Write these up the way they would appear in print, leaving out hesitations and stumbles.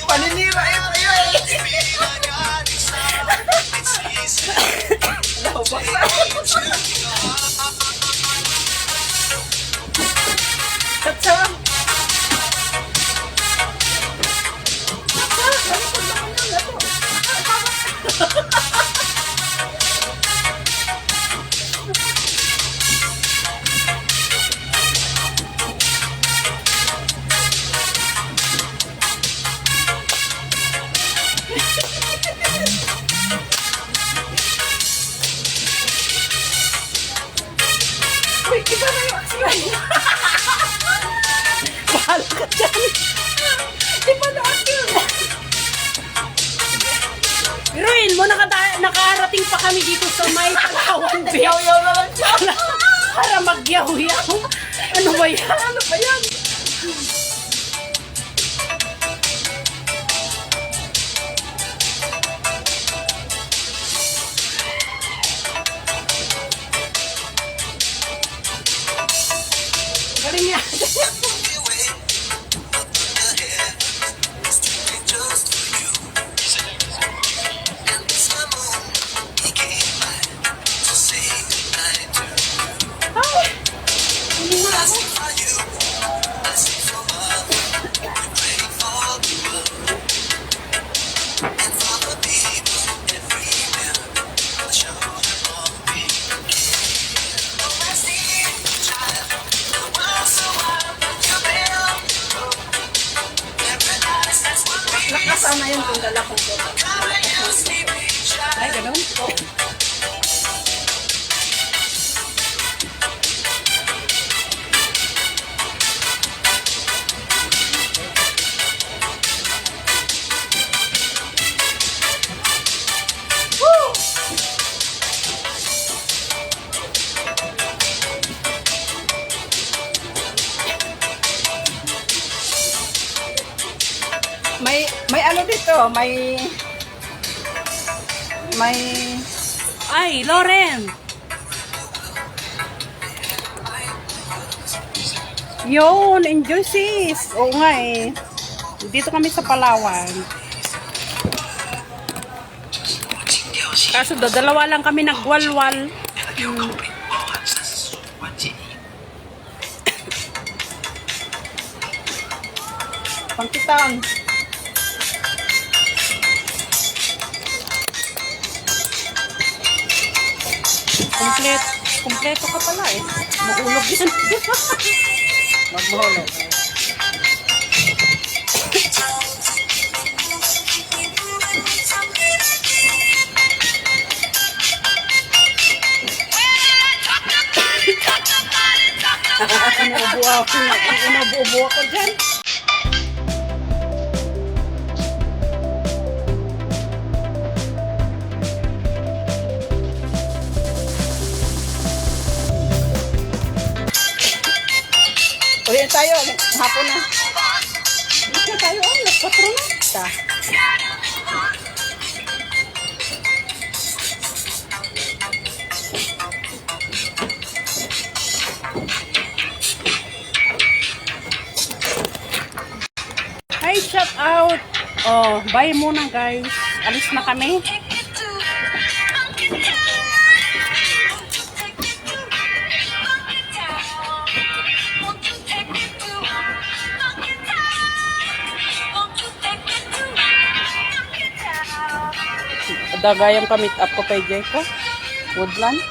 Paninira yun sa'yo eh. Katsa. Uy, iba na yung aksyon. Bahala ka dyan. Iba na aksyon. Biruin mo, nakarating pa kami dito sa may Palawan Beach. Yaw-yaw na lang siya. Para magyaw-yaw. Ano ba yan? Ano ba yan? Galing yan. Nakasama yun kung dala kong ito. Ay, ganun. May ano dito, may Ay, Loren. Yun, enjoy sis. Oo nga eh. Dito kami sa Palawan. Kaso dalawa lang kami nagwalwal. pangkitan. Kompleto ka pala eh. Mahulog yan. Magmahulog. Inuubo ako dyan. Uwi tayo, hapon na. Dito tayo, nagpatro na. Ta. Hi, shout out. Oh, bye muna guys. Alis na kami. Dagayang ka-meet up ko kay Jeko. Woodland.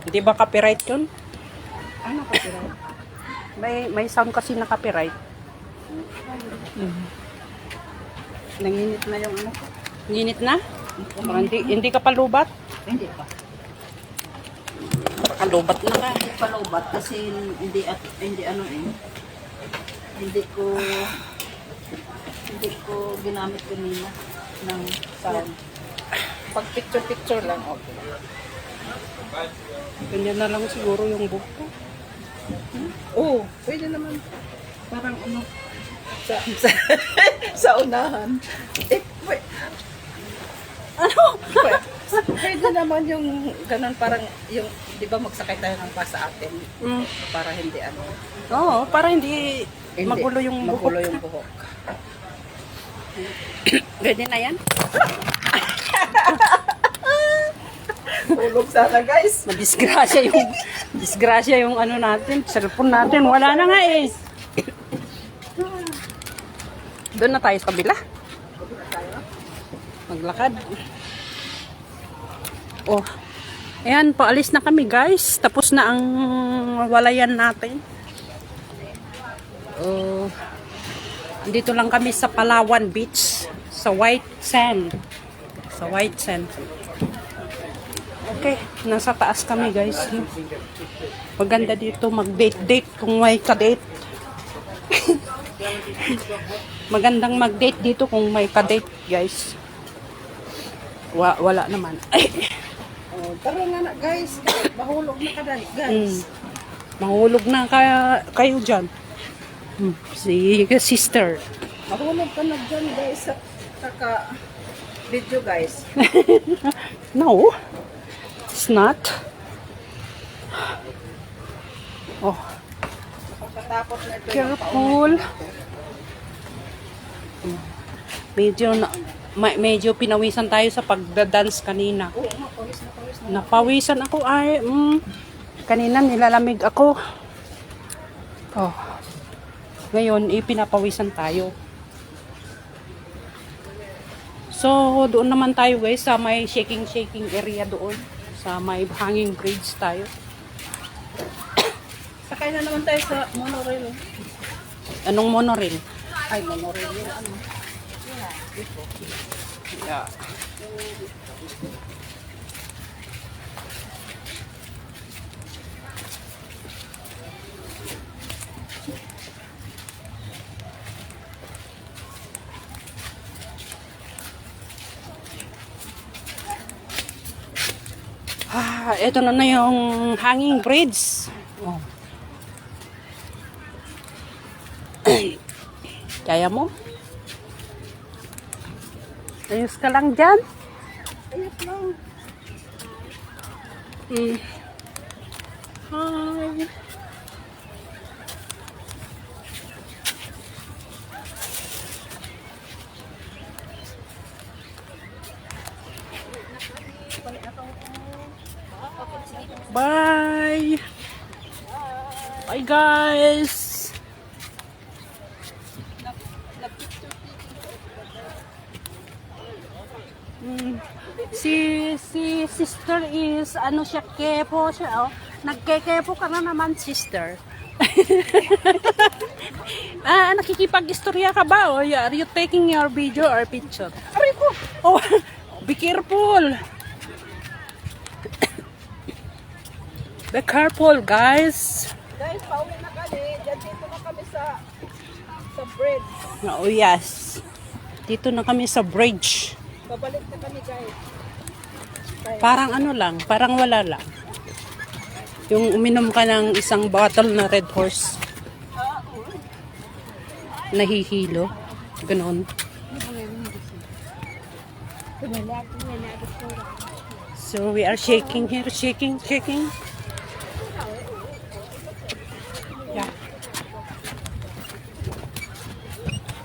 Hindi ba copyright yun? Ano copyright? May sound kasi na copyright. Nanginit na yung ano ko. Ginit na? Baka hindi ka pa lubat? Hindi pa. Baka lubat na ka. Hindi pa lobat kasi hindi ano eh. Hindi ko ginamit kanina ng sound. Pag picture lang, okay. Ganyan na lang siguro yung book ko. Oo, pwede naman. Parang ano, sa unahan. Eh, wait. Ano? Pwede naman yung ganun parang yung, di ba magsakay tayo ng bus sa atin Mm. para hindi ano. Oo, para hindi, Hindi, magulo yung buhok. magulo yung buhok. Pwede na yan? Tulog sana guys. Disgrasya yung ano natin, cellphone natin. Wala na nga eh. Doon na tayo sa kabila. Maglakad. Oh. Ayan, paalis na kami guys. Tapos na ang walayan natin. Oh. Dito lang kami sa Palawan Beach. Sa White Sand. Sa White Sand. Okay, nasa taas kami guys. Maganda dito mag-date-date kung may ka-date. Magandang mag-date dito kung may ka-date guys. Wala naman. Ay. Oh, tara nga na guys. Mahulog na ka guys. Mahulog na kayo dyan. Si sister. Mahulog ka na dyan guys sa kaka video guys. No. It's not. Oh, Pagkatapos na ito careful. Medyo pinawisan tayo sa pagda-dance kanina. Oo, pawis na. Napawisan ako ay kanina nilalamig ako. Oh. Ngayon pinapawisan tayo. So doon naman tayo guys sa may shaking area doon. Sa may hanging bridge tayo. Sakay na naman tayo sa monorail. Anong monorail? Ay, monorail yun. Ano? Yeah. Ito na yung hanging bridge. Oh. Kaya mo? Ayos ka lang dyan? Ayos lang. Hi. Bye. Bye guys. Si sister is ano siya, kepo siya. Oh. Nagkekepo ka na naman sister. Nakikipag-istorya ka ba? Oh, are you taking your video or picture? Aray ko. Oh, be careful. Be careful, guys. Guys, pauwi na kami. Dito na kami sa bridge. Oh, yes. Dito na kami sa bridge. Babalik na kami, guys. Parang ano lang, parang wala lang. Yung uminom ka ng isang bottle na Red Horse. Nahihilo. Ganon. So we are shaking here, shaking. Yeah.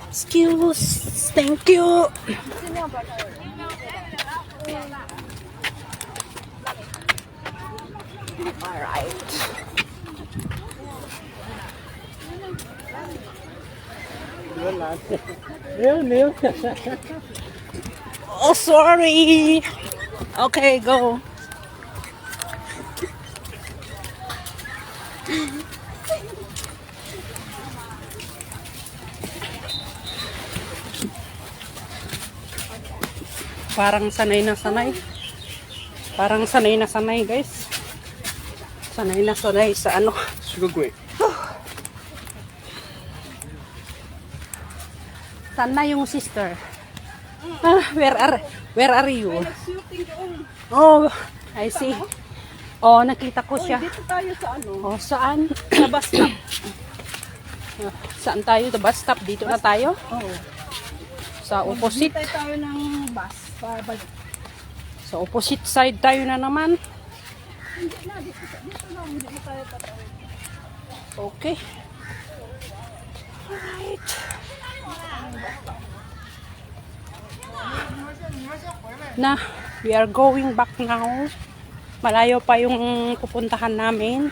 Excuse. Thank you. Alright. Oh, sorry. Okay, go. Parang sanay na sanay. Parang sanay na sanay, guys. Sanay na sanay sa ano. Sugagwe. Saan na yung sister? Where are you? Shooting doon. Oh, I see. Oh, nakita ko siya. Dito tayo sa ano? Oh, saan? Sa bus stop. Saan tayo? The bus stop? Dito na tayo? Oo. Sa opposite? Hintay tayo ng bus. Pabalik. So, opposite side tayo na naman. Okay. Alright. Na, we are going back now. Malayo pa yung pupuntahan namin.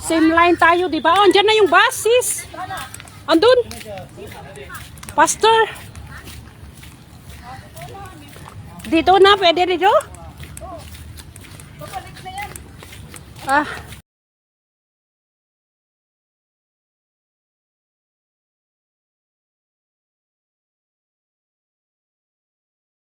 Same line tayo, di ba? Oh, andyan na yung bus, sis. Andun. Pastor. Dito na, pwede dito? Ah.